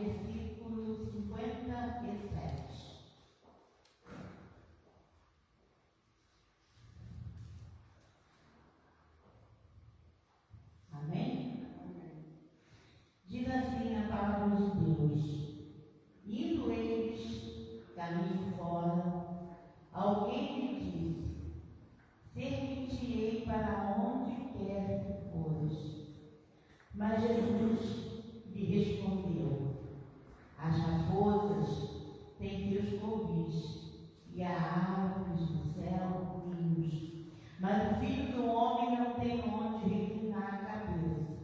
versículo 57. Amém? Diz assim a palavra de Deus: indo eles caminho fora, alguém lhe disse: seguir-te-ei para onde quer que fores. Mas Jesus lhe respondeu: as raposas têm seus covis, e há árvores do céu ninhos, mas o Filho do Homem não tem onde reclinar a cabeça.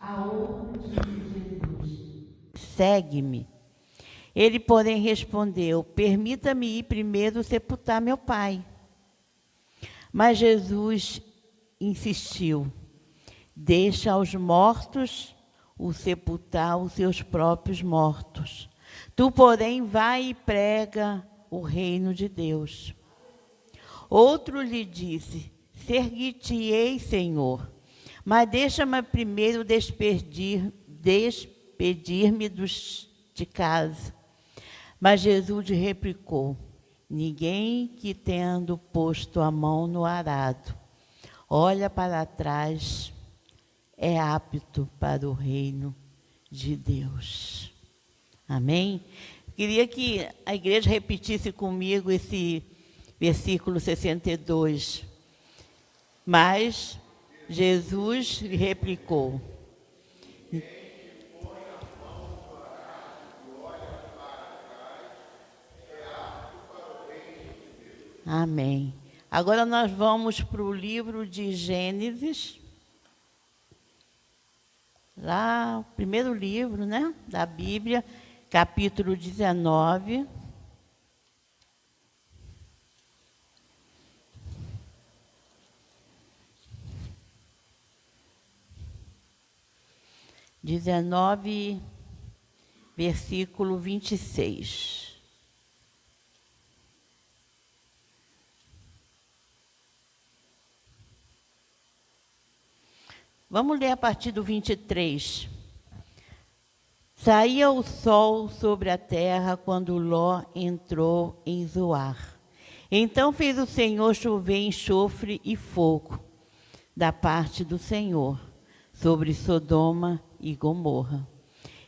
A outro disse Jesus: segue-me. Ele, porém, respondeu: permita-me ir primeiro sepultar meu pai. Mas Jesus insistiu: deixa aos mortos o sepultar os seus próprios mortos. Tu, porém, vai e prega o reino de Deus. Outro lhe disse: seguir-te-ei, Senhor, mas deixa-me primeiro despedir-me de casa. Mas Jesus lhe replicou: ninguém que, tendo posto a mão no arado, olha para trás, é apto para o reino de Deus. Amém? Queria que a igreja repetisse comigo esse versículo 62. Mas Jesus lhe replicou: amém. Agora nós vamos para o livro de Gênesis, lá, o primeiro livro, né, da Bíblia, capítulo 19. Versículo 26. Vamos ler a partir do 23. Saía o sol sobre a terra quando Ló entrou em Zoar. Então fez o Senhor chover enxofre e fogo da parte do Senhor sobre Sodoma e Gomorra.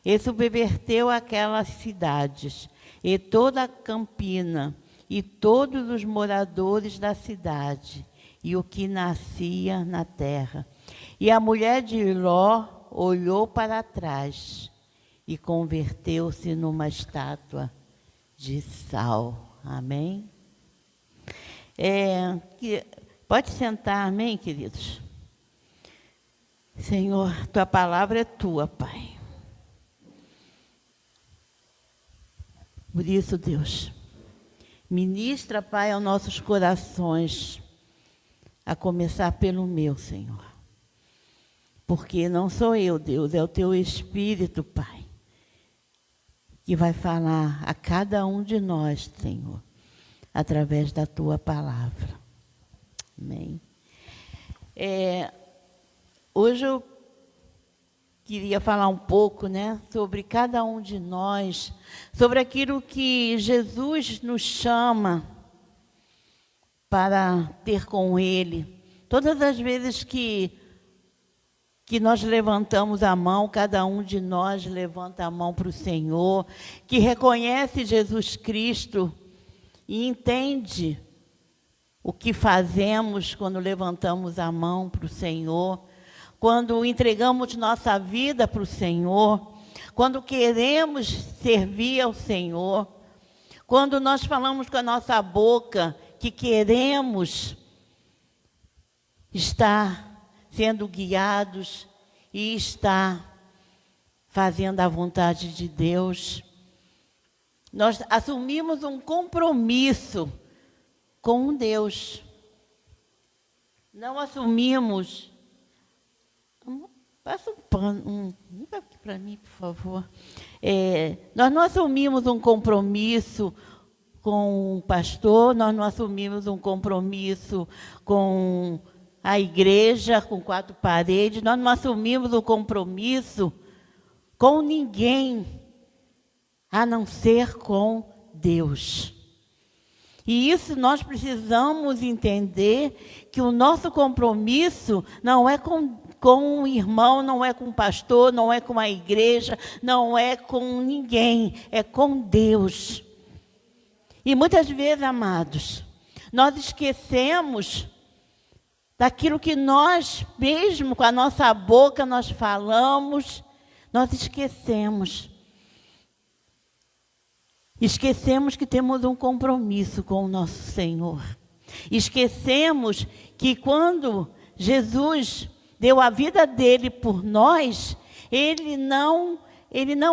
E subverteu aquelas cidades, e toda a campina, e todos os moradores da cidade, e o que nascia na terra. E a mulher de Ló olhou para trás e converteu-se numa estátua de sal. Amém? Pode sentar, amém, queridos? Senhor, tua palavra é tua, Pai. Por isso, Deus, ministra, Pai, aos nossos corações, a começar pelo meu, Senhor. Porque não sou eu, Deus, é o teu Espírito, Pai, que vai falar a cada um de nós, Senhor, através da tua palavra. Amém. Hoje eu queria falar um pouco, né, sobre cada um de nós, sobre aquilo que Jesus nos chama para ter com Ele. Todas as vezes que nós levantamos a mão, cada um de nós levanta a mão para o Senhor, que reconhece Jesus Cristo e entende o que fazemos quando levantamos a mão para o Senhor, quando entregamos nossa vida para o Senhor, quando queremos servir ao Senhor, quando nós falamos com a nossa boca que queremos estar sendo guiados e estar fazendo a vontade de Deus. Nós assumimos um compromisso com Deus. Não assumimos... Passa um pano, aqui para mim, por favor. Nós não assumimos um compromisso com o pastor, nós não assumimos um compromisso com a igreja, com 4 paredes, nós não assumimos o compromisso com ninguém, a não ser com Deus. E isso nós precisamos entender, que o nosso compromisso não é com um irmão, não é com um pastor, não é com a igreja, não é com ninguém, é com Deus. E muitas vezes, amados, nós esquecemos daquilo que nós mesmo com a nossa boca nós falamos, nós esquecemos. Esquecemos que temos um compromisso com o nosso Senhor. Esquecemos que quando Jesus deu a vida dele por nós, ele não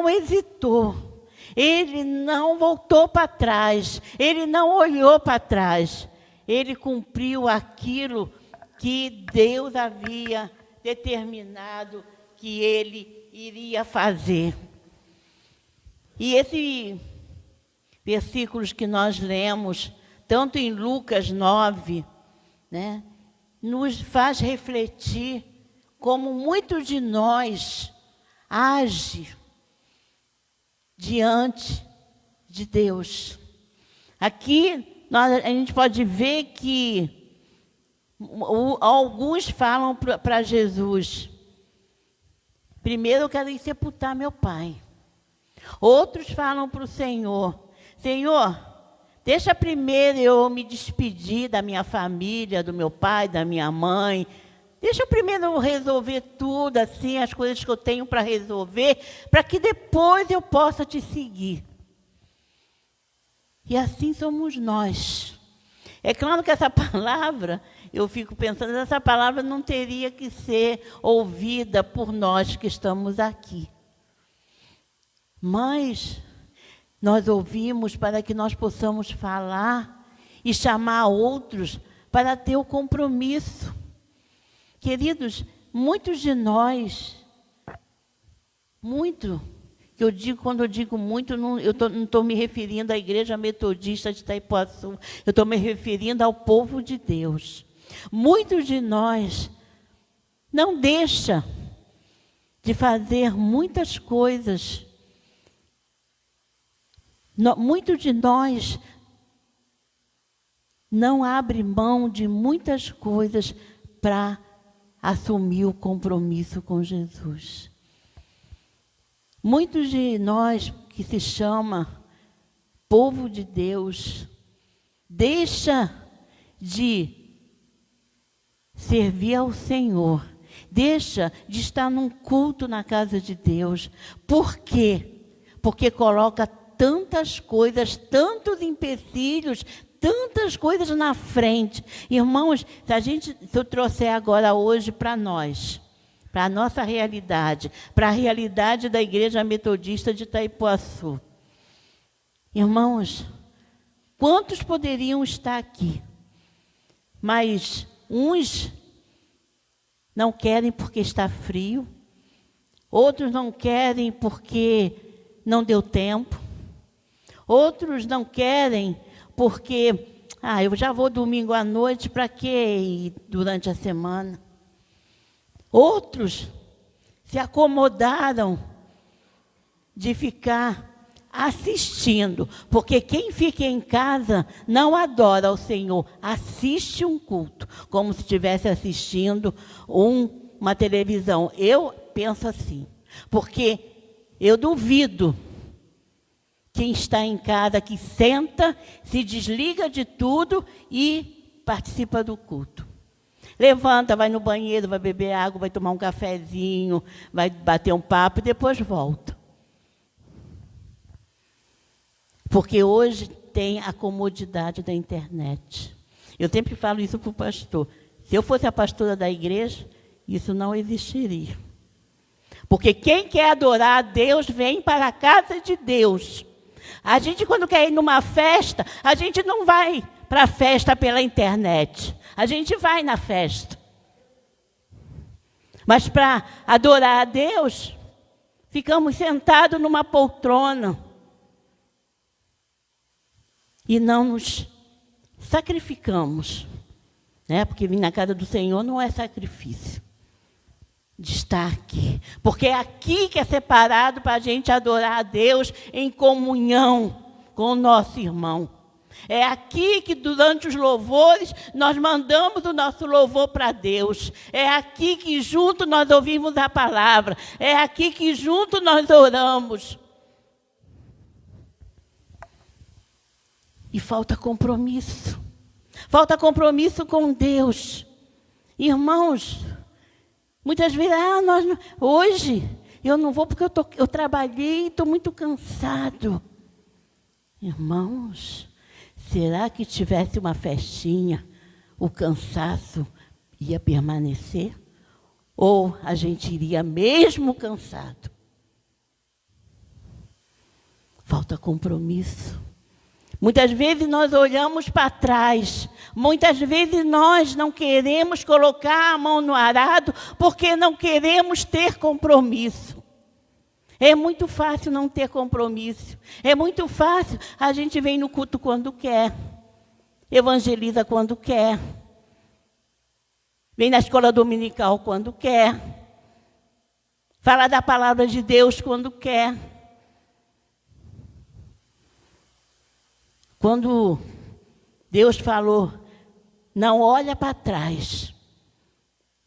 hesitou, ele não voltou para trás, ele não olhou para trás. Ele cumpriu aquilo que Deus havia determinado que ele iria fazer. E esses versículos que nós lemos, tanto em Lucas 9, né, nos faz refletir como muitos de nós agem diante de Deus. Aqui a gente pode ver que alguns falam para Jesus: primeiro eu quero ir sepultar meu pai. Outros falam para o Senhor: Senhor, deixa primeiro eu me despedir da minha família, do meu pai, da minha mãe. Deixa eu primeiro resolver tudo, assim, as coisas que eu tenho para resolver, para que depois eu possa te seguir. E assim somos nós. É claro que essa palavra, eu fico pensando, essa palavra não teria que ser ouvida por nós que estamos aqui. Mas nós ouvimos para que nós possamos falar e chamar outros para ter o compromisso. Queridos, muitos de nós, quando eu digo muito, eu não estou me referindo à Igreja Metodista de Itaipuaçu, eu estou me referindo ao povo de Deus. Muitos de nós não deixam de fazer muitas coisas. Muitos de nós não abrem mão de muitas coisas para assumir o compromisso com Jesus. Muitos de nós que se chama povo de Deus, deixa de servir ao Senhor, deixa de estar num culto na casa de Deus. Por quê? Porque coloca tantas coisas, tantos empecilhos, tantas coisas na frente. Irmãos, se eu trouxer agora hoje para nós, para a nossa realidade, para a realidade da Igreja Metodista de Itaipuaçu. Irmãos, quantos poderiam estar aqui? Mas uns não querem porque está frio, outros não querem porque não deu tempo, outros não querem porque, eu já vou domingo à noite, para quê ir durante a semana? Outros se acomodaram de ficar assistindo, porque quem fica em casa não adora ao Senhor, assiste um culto, como se estivesse assistindo uma televisão. Eu penso assim, porque eu duvido quem está em casa, que senta, se desliga de tudo e participa do culto. Levanta, vai no banheiro, vai beber água, vai tomar um cafezinho, vai bater um papo e depois volta. Porque hoje tem a comodidade da internet. Eu sempre falo isso para o pastor. Se eu fosse a pastora da igreja, isso não existiria. Porque quem quer adorar a Deus, vem para a casa de Deus. A gente, quando quer ir numa festa, a gente não vai para a festa pela internet. A gente vai na festa. Mas para adorar a Deus, ficamos sentados numa poltrona. E não nos sacrificamos. Né? Porque vir na casa do Senhor não é sacrifício. de estar aqui. Porque é aqui que é separado para a gente adorar a Deus em comunhão com o nosso irmão. É aqui que durante os louvores nós mandamos o nosso louvor para Deus. É aqui que junto nós ouvimos a palavra. É aqui que junto nós oramos. E falta compromisso. Falta compromisso com Deus. Irmãos, muitas vezes, hoje eu não vou porque eu trabalhei e estou muito cansado. Irmãos, será que tivesse uma festinha, o cansaço ia permanecer? Ou a gente iria mesmo cansado? Falta compromisso. Muitas vezes nós olhamos para trás. Muitas vezes nós não queremos colocar a mão no arado porque não queremos ter compromisso. É muito fácil não ter compromisso. É muito fácil. A gente vem no culto quando quer. Evangeliza quando quer. Vem na escola dominical quando quer. Fala da palavra de Deus quando quer. Quando Deus falou, não olha para trás.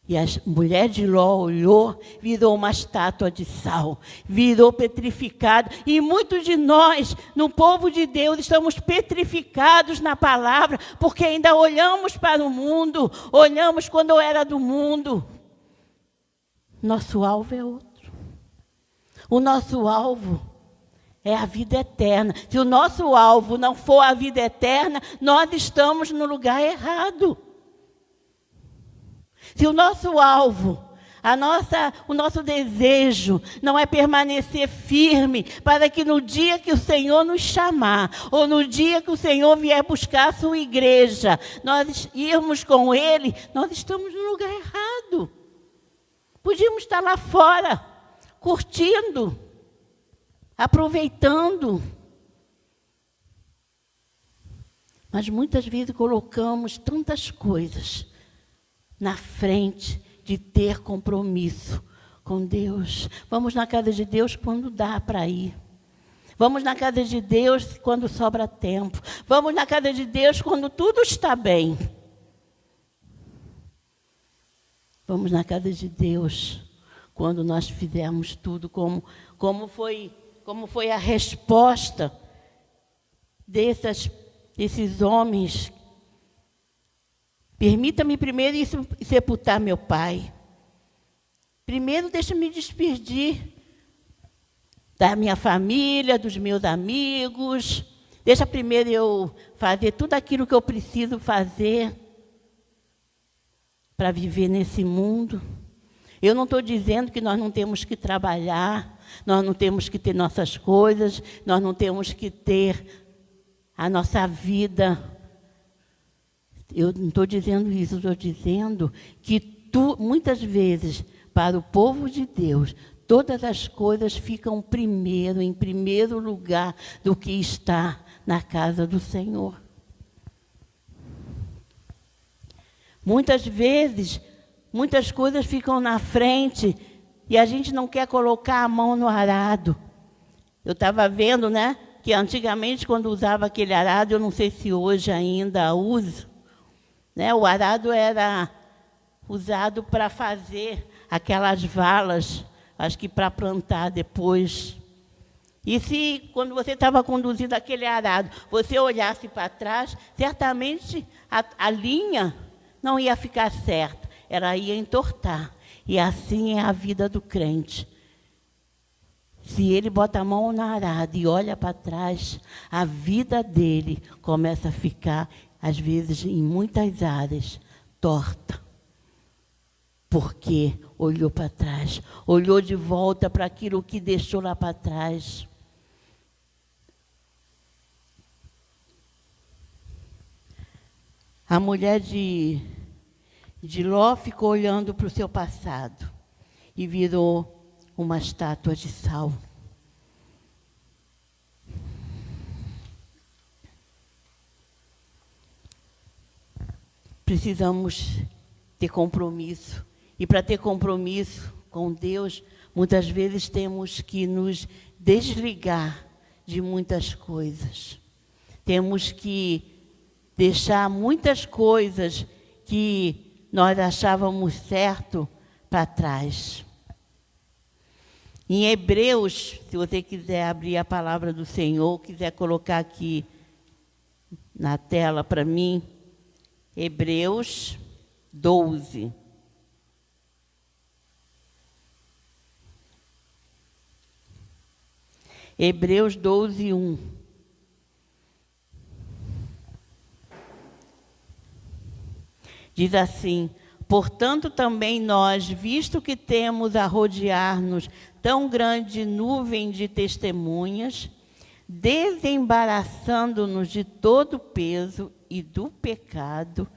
E a mulher de Ló olhou, virou uma estátua de sal, virou petrificado. E muitos de nós, no povo de Deus, estamos petrificados na palavra, porque ainda olhamos para o mundo, olhamos quando eu era do mundo. Nosso alvo é outro. O nosso alvo é a vida eterna. Se o nosso alvo não for a vida eterna, nós estamos no lugar errado. Se o nosso alvo, o nosso desejo não é permanecer firme para que no dia que o Senhor nos chamar, ou no dia que o Senhor vier buscar a sua igreja, nós irmos com Ele, nós estamos no lugar errado. Podíamos estar lá fora, curtindo, aproveitando. Mas muitas vezes colocamos tantas coisas na frente de ter compromisso com Deus. Vamos na casa de Deus quando dá para ir. Vamos na casa de Deus quando sobra tempo. Vamos na casa de Deus quando tudo está bem. Vamos na casa de Deus quando nós fizermos tudo como foi a resposta desses homens. Permita-me primeiro ir sepultar meu pai. Primeiro deixa-me despedir da minha família, dos meus amigos. Deixa primeiro eu fazer tudo aquilo que eu preciso fazer para viver nesse mundo. Eu não estou dizendo que nós não temos que trabalhar, nós não temos que ter nossas coisas, nós não temos que ter a nossa vida. Eu não estou dizendo isso, estou dizendo que muitas vezes, para o povo de Deus, todas as coisas ficam em primeiro lugar do que está na casa do Senhor. Muitas vezes, muitas coisas ficam na frente e a gente não quer colocar a mão no arado. Eu estava vendo, que antigamente, quando usava aquele arado, eu não sei se hoje ainda uso, o arado era usado para fazer aquelas valas, acho que para plantar depois. E se, quando você estava conduzindo aquele arado, você olhasse para trás, certamente a linha não ia ficar certa, ela ia entortar. E assim é a vida do crente. Se ele bota a mão no arado e olha para trás, a vida dele começa a ficar, às vezes, em muitas áreas, torta. Porque olhou para trás, olhou de volta para aquilo que deixou lá para trás. A mulher de Ló ficou olhando para o seu passado e virou uma estátua de sal. Precisamos ter compromisso. E para ter compromisso com Deus, muitas vezes temos que nos desligar de muitas coisas. Temos que deixar muitas coisas que nós achávamos certo para trás. Em Hebreus, se você quiser abrir a palavra do Senhor, quiser colocar aqui na tela para mim, Hebreus 12. Hebreus 12, 1. Diz assim: portanto, também nós, visto que temos a rodear-nos tão grande nuvem de testemunhas, desembaraçando-nos de todo o peso e do pecado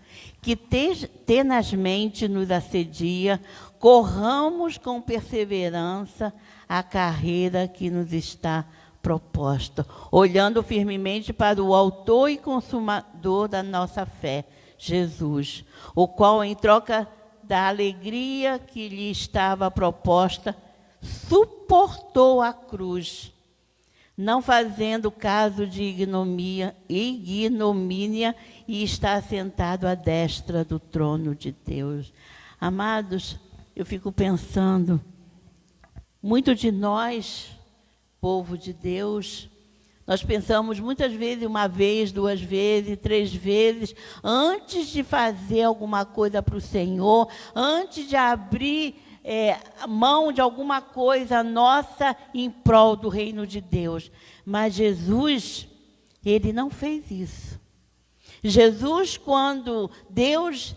que tenazmente nos assedia, corramos com perseverança a carreira que nos está proposta, olhando firmemente para o autor e consumador da nossa fé, Jesus, o qual, em troca da alegria que lhe estava proposta, suportou a cruz, não fazendo caso de ignomínia, e está sentado à destra do trono de Deus. Amados, eu fico pensando, muito de nós, povo de Deus, nós pensamos muitas vezes, uma vez, duas vezes, três vezes, antes de fazer alguma coisa para o Senhor, antes de abrir mão de alguma coisa nossa em prol do reino de Deus. Mas Jesus, ele não fez isso. Jesus, quando Deus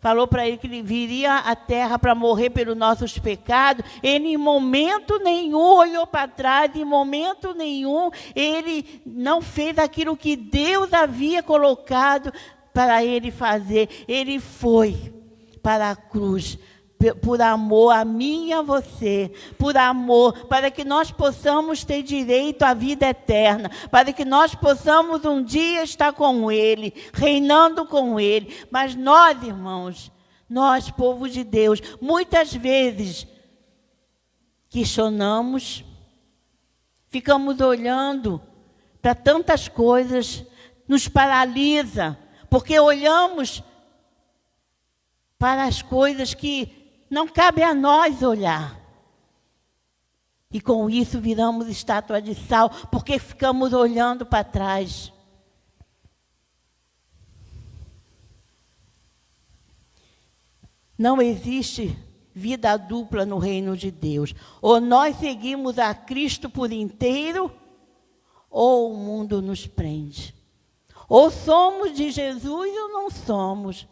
falou para ele que ele viria à terra para morrer pelos nossos pecados, ele em momento nenhum olhou para trás, em momento nenhum ele não fez aquilo que Deus havia colocado para ele fazer. Ele foi para a cruz, por amor a mim e a você, por amor, para que nós possamos ter direito à vida eterna, para que nós possamos um dia estar com Ele, reinando com Ele. Mas nós, irmãos, nós, povo de Deus, muitas vezes questionamos, ficamos olhando para tantas coisas, nos paralisa, porque olhamos para as coisas que não cabe a nós olhar. E com isso viramos estátua de sal, porque ficamos olhando para trás. Não existe vida dupla no reino de Deus. Ou nós seguimos a Cristo por inteiro, ou o mundo nos prende. Ou somos de Jesus ou não somos.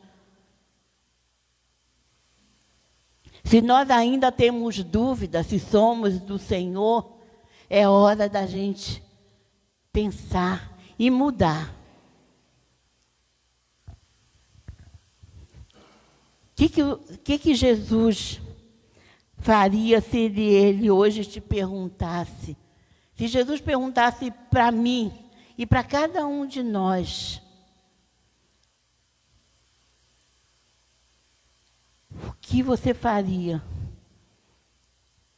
Se nós ainda temos dúvida se somos do Senhor, é hora da gente pensar e mudar. O que Jesus faria se ele hoje te perguntasse? Se Jesus perguntasse para mim e para cada um de nós: o que você faria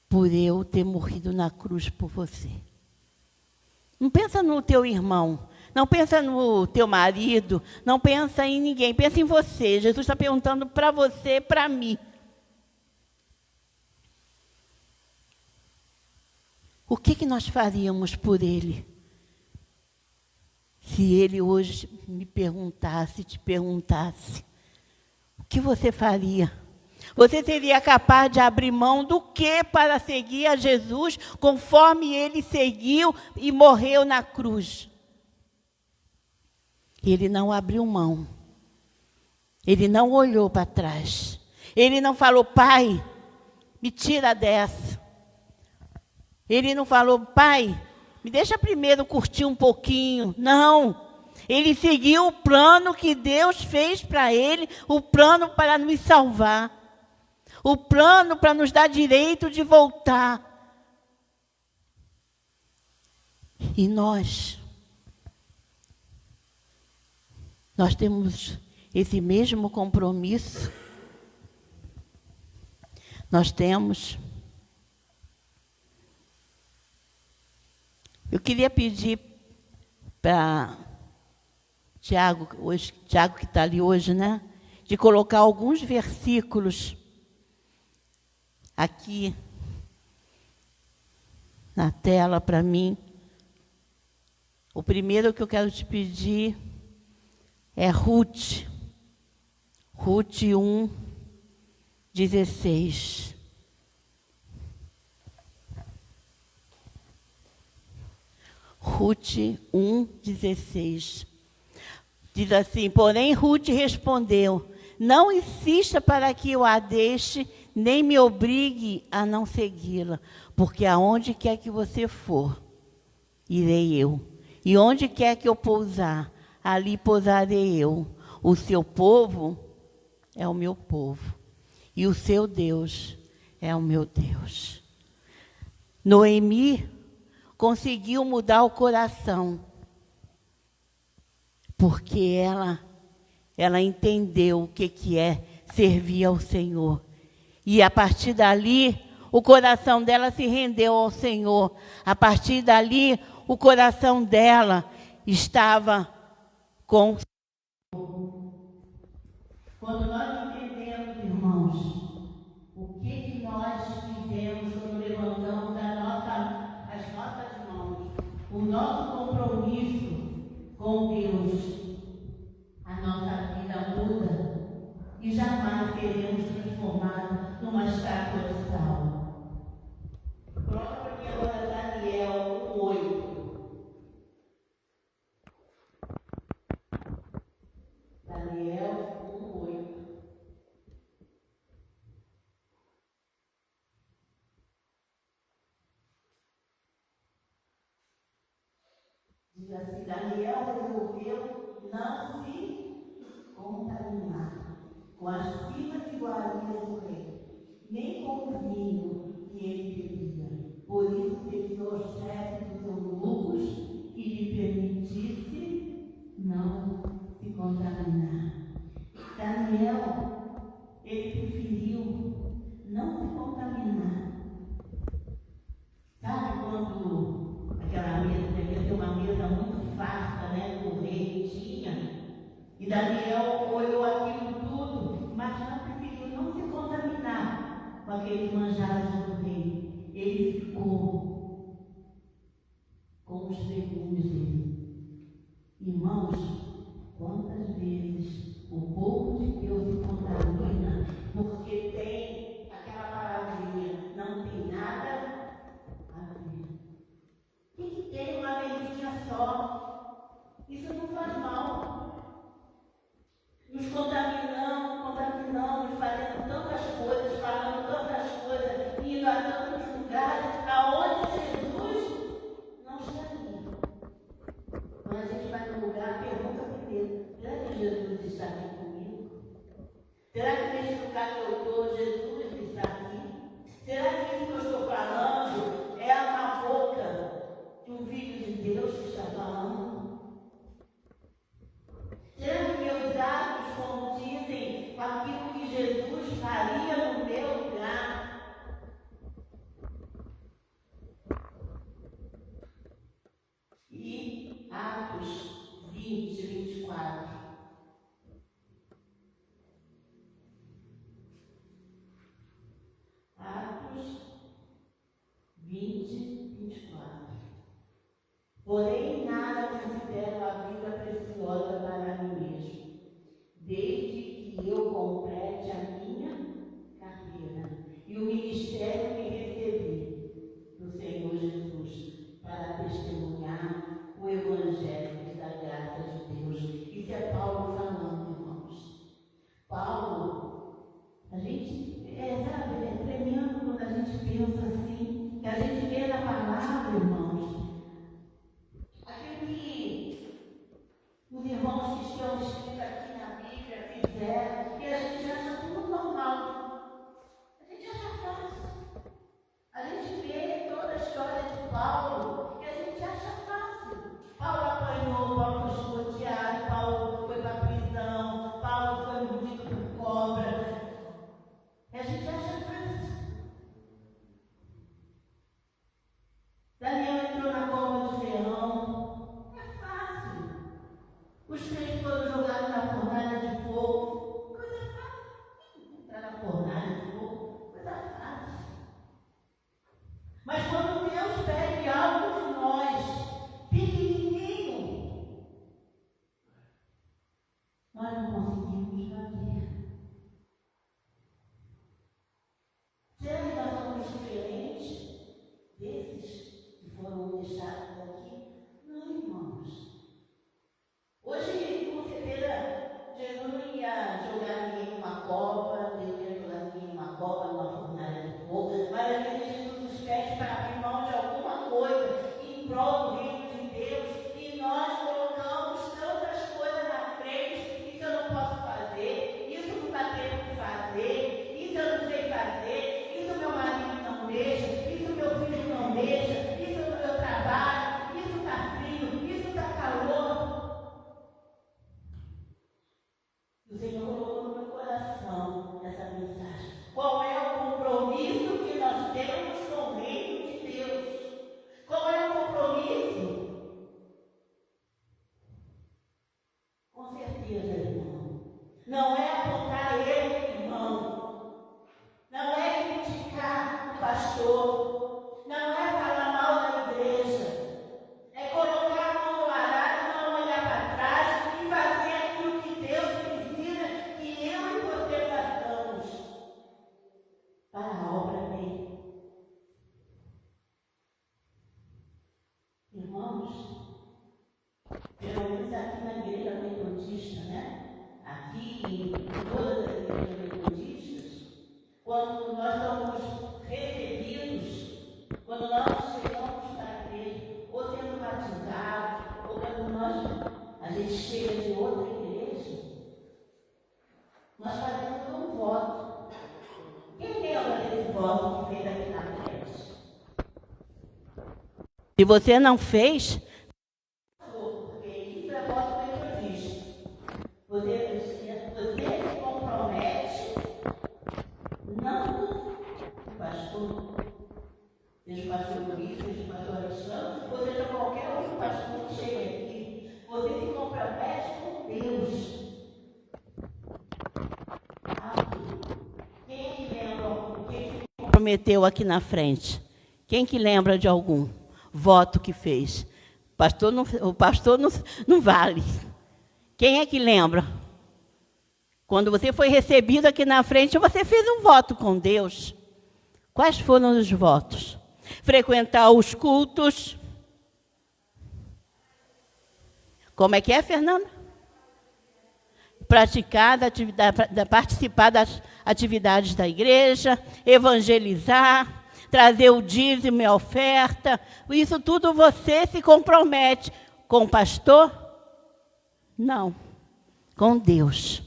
por eu ter morrido na cruz por você? Não pensa no teu irmão, não pensa no teu marido, não pensa em ninguém, pensa em você. Jesus está perguntando para você, para mim. O que nós faríamos por ele? Se ele hoje me perguntasse, te perguntasse, o que você faria? Você seria capaz de abrir mão do que para seguir a Jesus, conforme ele seguiu e morreu na cruz? Ele não abriu mão. Ele não olhou para trás. Ele não falou: pai, me tira dessa. Ele não falou: pai, me deixa primeiro curtir um pouquinho. Não. Ele seguiu o plano que Deus fez para ele, o plano para nos salvar. O plano para nos dar direito de voltar. E nós temos esse mesmo compromisso. Nós temos Eu queria pedir para Tiago que está ali hoje, né? De colocar alguns versículos aqui na tela para mim. O primeiro que eu quero te pedir é Ruth 1:16. Ruth 1:16. Diz assim: porém, Ruth respondeu: não insista para que eu a deixe, nem me obrigue a não segui-la, porque aonde quer que você for, irei eu. E onde quer que eu pousar, ali pousarei eu. O seu povo é o meu povo, e o seu Deus é o meu Deus. Noemi conseguiu mudar o coração, porque ela entendeu o que é servir ao Senhor. E a partir dali, o coração dela se rendeu ao Senhor. A partir dali, o coração dela estava com o Senhor. Quando nós entendemos, irmãos, o que nós fizemos quando levantamos as nossas mãos, o nosso compromisso com Deus, a nossa vida muda e jamais seremos transformados numa estátua de sal. Coloca para mim agora Daniel 1:8. Daniel 1:8. Diz assim: Daniel resolveu não se contaminar com as finas iguarias do rei, nem com o vinho que ele bebia. Por isso pediu aos chefes dos eunucos que lhe permitisse não se contaminar. Daniel, ele preferiu não se contaminar. Sabe quando aquela mesa devia ser uma mesa muito farta, né, que o rei tinha? E Daniel olhou aquilo tudo, mas não preferiu não se contaminar com aqueles manjares do rei. Ele ficou com os legumes dele. Irmãos, quantas vezes o povo de Deus se contamina porque tem aquela palavrinha, não tem nada a ver. E que tem uma vezinha só, isso não faz mal. Nos contaminamos, fazendo tantas coisas, falando tantas coisas, indo a tantos lugares, aonde Jesus não estaria. Quando a gente vai num lugar, pergunta primeiro: será que Jesus está aqui comigo? Será que nesse lugar que eu estou, Jesus está aqui? Será que isso que eu estou falando é uma boca de um filho de Deus que está falando? Será que meus atos condizem com aquilo que Jesus faria no meu lugar? E Atos 20:24. Atos 20:24. Porém, nada considero a vida preciosa para mim mesmo, desde que eu complete a minha carreira e o ministério que recebi do Senhor Jesus para testemunhar o Evangelho da graça de Deus. Isso é Paulo falando, irmãos. Paulo, a gente, sabe, é tremendo quando a gente pensa assim, que a gente vê na palavra, irmãos, aquilo que os irmãos que estão escritos aqui na Bíblia fizeram, que a gente acha tudo normal. Mas quando Deus pede algo de nós, pequenininho, nós não conseguimos fazer. Será que nós somos diferentes desses que foram deixados aqui? Não, irmãos. Hoje, com certeza, Jesus não ia jogar ninguém numa cova, Deus ia jogar ninguém numa cova, numa fornalha de fogo, mas a gente Jesus nos pede para abrir mão de alguma coisa em prol do reino de Deus, e nós colocamos tantas coisas na frente. Isso eu não posso fazer, isso não está tendo que fazer, isso eu não sei fazer, isso meu marido não deixa, isso meu filho não deixa, isso no meu trabalho, isso está frio, isso está calor. O Senhor colocou no meu coração essa mensagem. Qual é o compromisso que nós temos com o reino de Deus? Qual é o compromisso? Com certeza, irmão. Não é apontar erro, irmão. Não é criticar o pastor. Não é falar mal da igreja. É colocar a mão no arado, não olhar para trás e fazer aquilo que Deus precisa que eu e você façamos para a obra dele. Irmãos, pelo menos aqui na igreja metodista, né? Aqui em todas as igrejas metodistas, quando nós somos recebidos, quando nós chegamos na igreja, ou sendo batizados, ou quando a gente chega de outra igreja, nós fazemos um voto. Quem lembra desse voto que fez aqui na frente? Se você não fez, porque isso é voto metodista. Você se compromete, não o pastor, seja o pastor Luiz, seja o pastor Alexandre, ou seja qualquer outro pastor que chega aqui. Você se compromete com Deus. Quem que lembra quem se comprometeu aqui na frente? Quem que lembra de algum voto que fez? O pastor não vale. Quem é que lembra? Quando você foi recebido aqui na frente, você fez um voto com Deus. Quais foram os votos? Frequentar os cultos. Como é que é, Fernanda? Praticar, participar das atividades da igreja, evangelizar, trazer o dízimo e a oferta. Isso tudo você se compromete. Com o pastor? Não. Com Deus.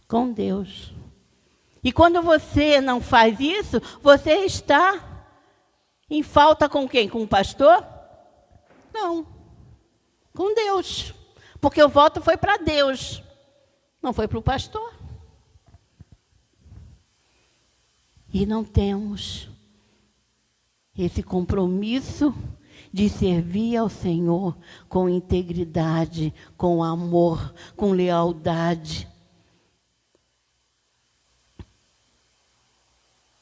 Com Deus. E quando você não faz isso, você está em falta com quem? Com o pastor? Não. Com Deus. Porque o voto foi para Deus, não foi para o pastor. E não temos esse compromisso de servir ao Senhor com integridade, com amor, com lealdade.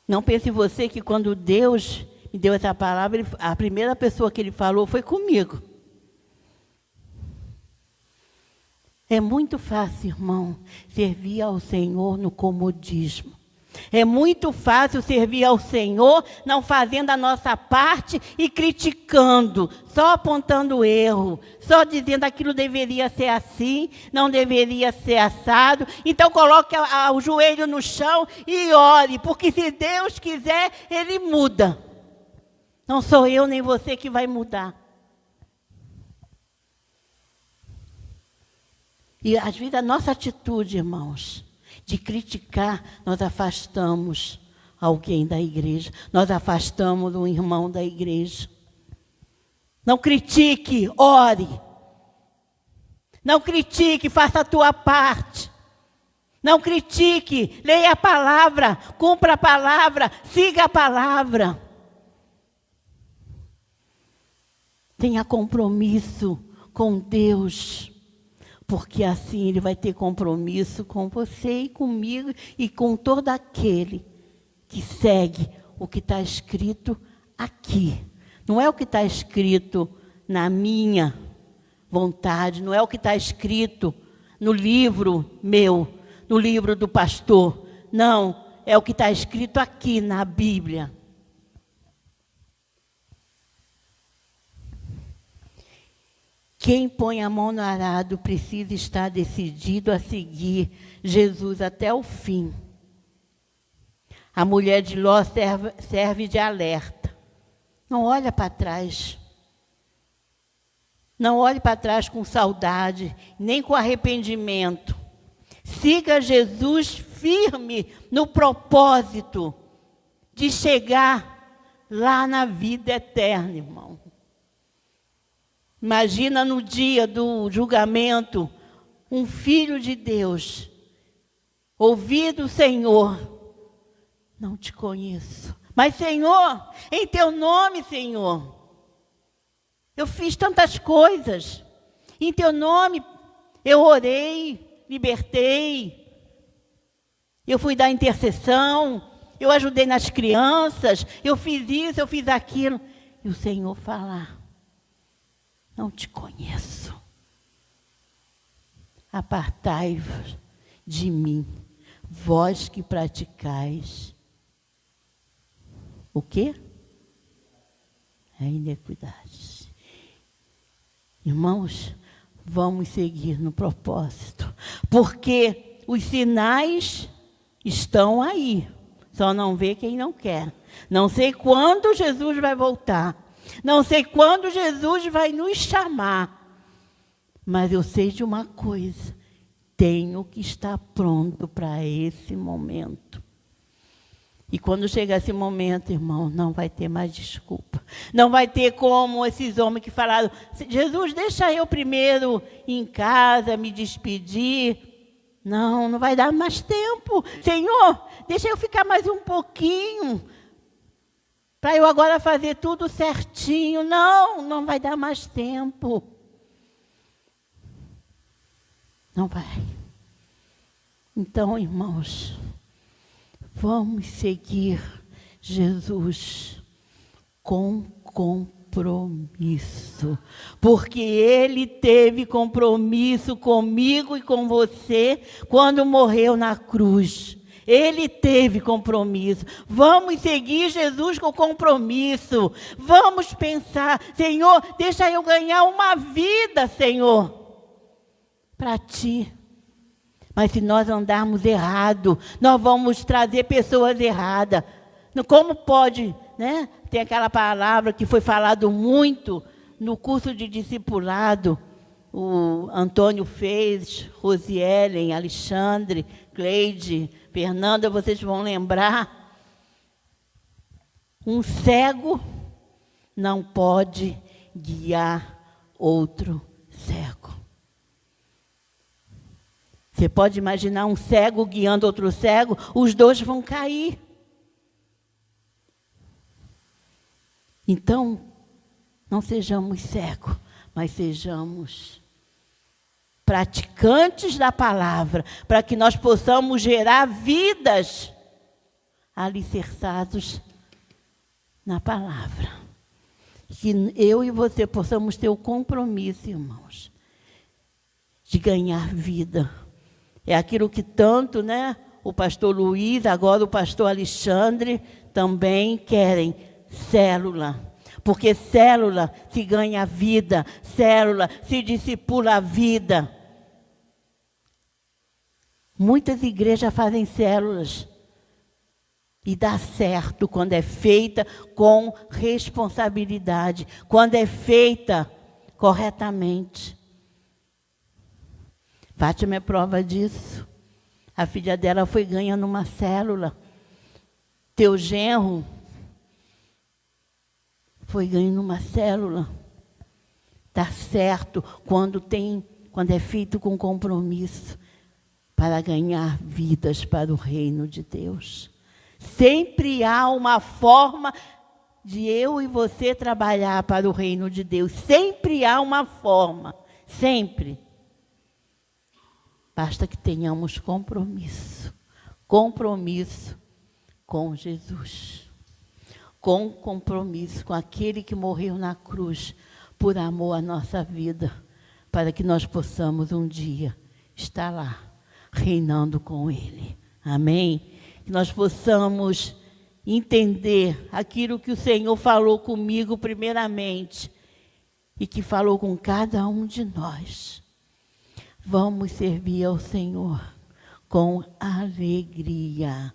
Não pense você que quando Deus me deu essa palavra, a primeira pessoa que Ele falou foi comigo. É muito fácil, irmão, servir ao Senhor no comodismo. É muito fácil servir ao Senhor não fazendo a nossa parte e criticando, só apontando erro, só dizendo aquilo deveria ser assim, não deveria ser assado. Então coloque o joelho no chão e ore, porque se Deus quiser, Ele muda. Não sou eu nem você que vai mudar. E às vezes a nossa atitude, irmãos, de criticar, nós afastamos alguém da igreja, nós afastamos um irmão da igreja. Não critique, ore. Não critique, faça a tua parte. Não critique, leia a palavra, cumpra a palavra, siga a palavra. Tenha compromisso com Deus. Porque assim Ele vai ter compromisso com você e comigo e com todo aquele que segue o que está escrito aqui. Não é o que está escrito na minha vontade, não é o que está escrito no livro meu, no livro do pastor. Não, é o que está escrito aqui na Bíblia. Quem põe a mão no arado precisa estar decidido a seguir Jesus até o fim. A mulher de Ló serve de alerta. Não olha para trás. Não olhe para trás com saudade, nem com arrependimento. Siga Jesus firme no propósito de chegar lá na vida eterna, irmão. Imagina no dia do julgamento, um filho de Deus, ouvir do Senhor: não te conheço. Mas, Senhor, em teu nome, Senhor, eu fiz tantas coisas. Em teu nome, eu orei, libertei. Eu fui dar intercessão, eu ajudei nas crianças, eu fiz isso, eu fiz aquilo. E o Senhor falar: não te conheço. Apartai-vos de mim, vós que praticais o quê? A iniquidade. Irmãos, vamos seguir no propósito, porque os sinais estão aí, só não vê quem não quer. Não sei quando Jesus vai voltar, não sei quando Jesus vai nos chamar, mas eu sei de uma coisa: tenho que estar pronto para esse momento. E quando chegar esse momento, irmão, não vai ter mais desculpa. Não vai ter como esses homens que falaram: Jesus, deixa eu primeiro ir em casa, me despedir. Não, não vai dar mais tempo. Senhor, deixa eu ficar mais um pouquinho, para eu agora fazer tudo certinho. Não, não vai dar mais tempo. Não vai. Então, irmãos, vamos seguir Jesus com compromisso, porque Ele teve compromisso comigo e com você quando morreu na cruz. Ele teve compromisso. Vamos seguir Jesus com compromisso. Vamos pensar: Senhor, deixa eu ganhar uma vida, Senhor, para Ti. Mas se nós andarmos errado, nós vamos trazer pessoas erradas. Como pode, né? Tem aquela palavra que foi falado muito no curso de discipulado. O Antônio fez, Rosielen, Alexandre, Cleide, Fernanda, vocês vão lembrar. Um cego não pode guiar outro cego. Você pode imaginar um cego guiando outro cego? Os dois vão cair. Então, não sejamos cegos, mas sejamos praticantes da palavra, para que nós possamos gerar vidas alicerçados na palavra. Que eu e você possamos ter o compromisso, irmãos, de ganhar vida. É aquilo que tanto, né, o pastor Luiz, agora o pastor Alexandre, também querem: célula. Porque célula se ganha vida, célula se discipula a vida. Muitas igrejas fazem células e dá certo quando é feita com responsabilidade, quando é feita corretamente. Fátima é prova disso. A filha dela foi ganha numa célula. Teu genro foi ganho numa célula. Dá certo quando é feito com compromisso para ganhar vidas para o reino de Deus. Sempre há uma forma de eu e você trabalhar para o reino de Deus. Sempre há uma forma. Sempre. Basta que tenhamos compromisso. Compromisso com Jesus. com compromisso com aquele que morreu na cruz por amor à nossa vida, para que nós possamos um dia estar lá, reinando com Ele. Amém? Que nós possamos entender aquilo que o Senhor falou comigo primeiramente e que falou com cada um de nós. Vamos servir ao Senhor com alegria,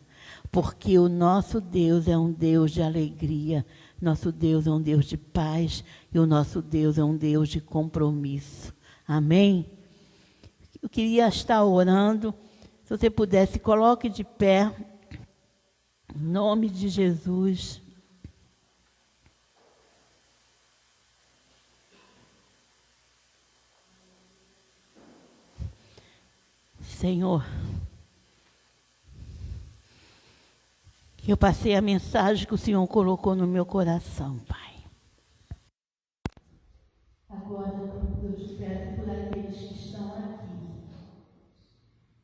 porque o nosso Deus é um Deus de alegria, nosso Deus é um Deus de paz e o nosso Deus é um Deus de compromisso. Amém? Eu queria estar orando. Se você pudesse, coloque de pé, em nome de Jesus. Senhor, eu passei a mensagem que o Senhor colocou no meu coração, Pai. Agora eu te peço por aqueles que estão aqui.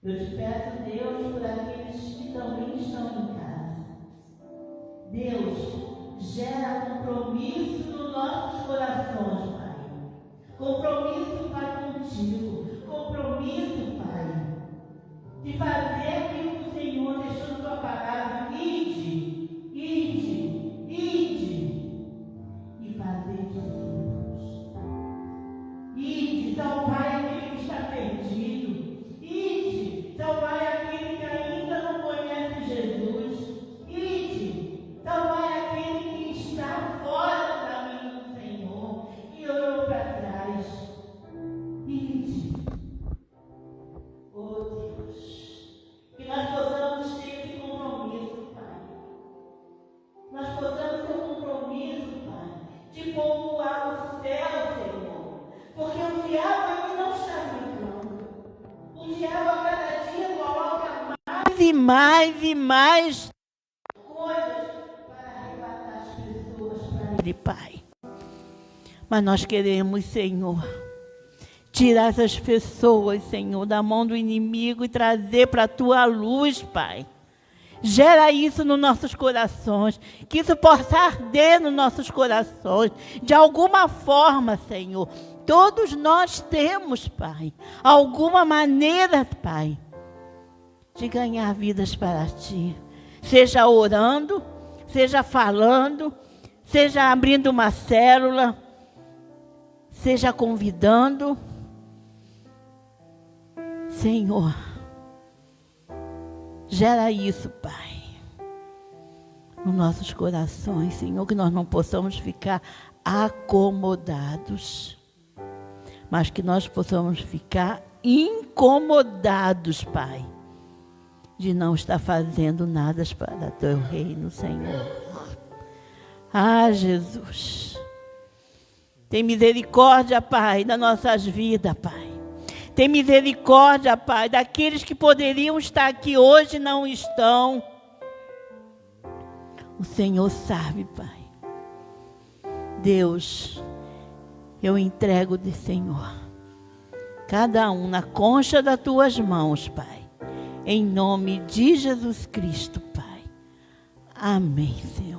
Eu te peço, Deus, por aqueles que também estão em casa. Deus, gera compromisso nos nossos corações, Pai. Compromisso, Pai, contigo. Compromisso, Pai, de fazer aquilo que o Senhor deixou na tua palavra. Ide, ide, ide. E fazer discípulos. Ide, salvai aquele que está perdido. Ide, salvai aquele que ainda não conhece Jesus. Ide, salvai aquele que está fora do caminho do Senhor e olhou para trás. Ide. Oh Deus, que nós possamos ter esse compromisso, Pai. Nós possamos ter um compromisso, Pai, de povoar o céu, Senhor. Porque o diabo ainda não está brincando. O diabo a cada dia coloca mais e mais e mais coisas para arrebatar as pessoas para Ele, Pai. Mas nós queremos, Senhor, tirar essas pessoas, Senhor, da mão do inimigo e trazer para a Tua luz, Pai. Gera isso nos nossos corações, que isso possa arder nos nossos corações, de alguma forma, Senhor. Todos nós temos, Pai, alguma maneira, Pai, de ganhar vidas para Ti. Seja orando, seja falando, seja abrindo uma célula, seja convidando. Senhor, gera isso, Pai, nos nossos corações, Senhor, que nós não possamos ficar acomodados, mas que nós possamos ficar incomodados, Pai, de não estar fazendo nada para Teu reino, Senhor. Ah, Jesus, tem misericórdia, Pai, das nossas vidas, Pai. Tem misericórdia, Pai, daqueles que poderiam estar aqui hoje e não estão. O Senhor sabe, Pai. Deus, eu entrego de Senhor, cada um na concha das Tuas mãos, Pai. Em nome de Jesus Cristo, Pai. Amém, Senhor.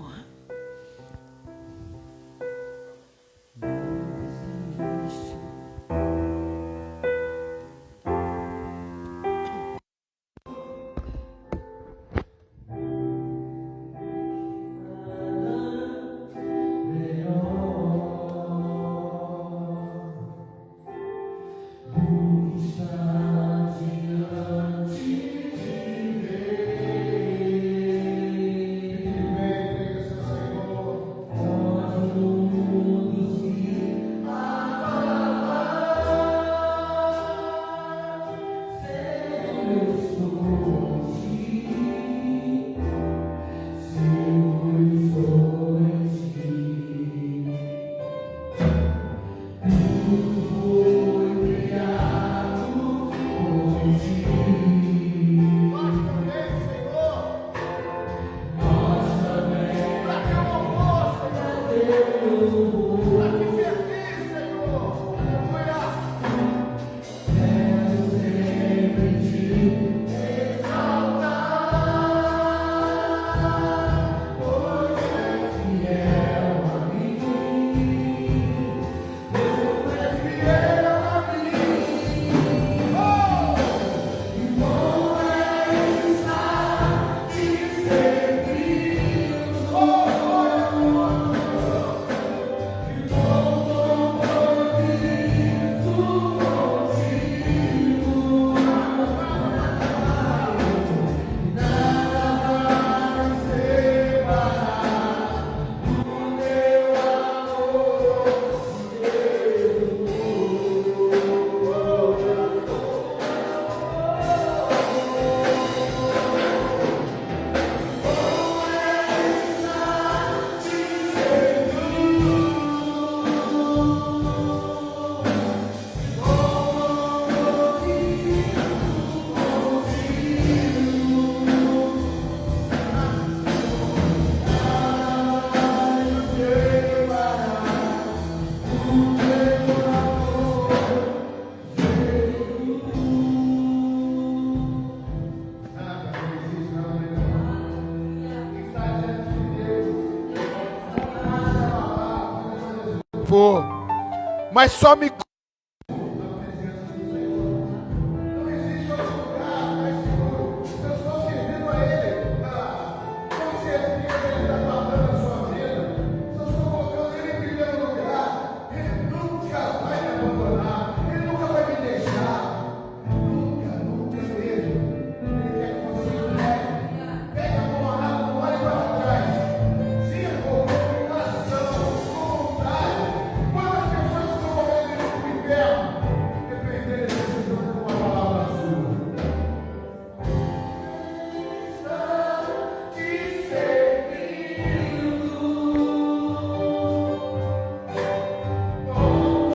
for, mas só me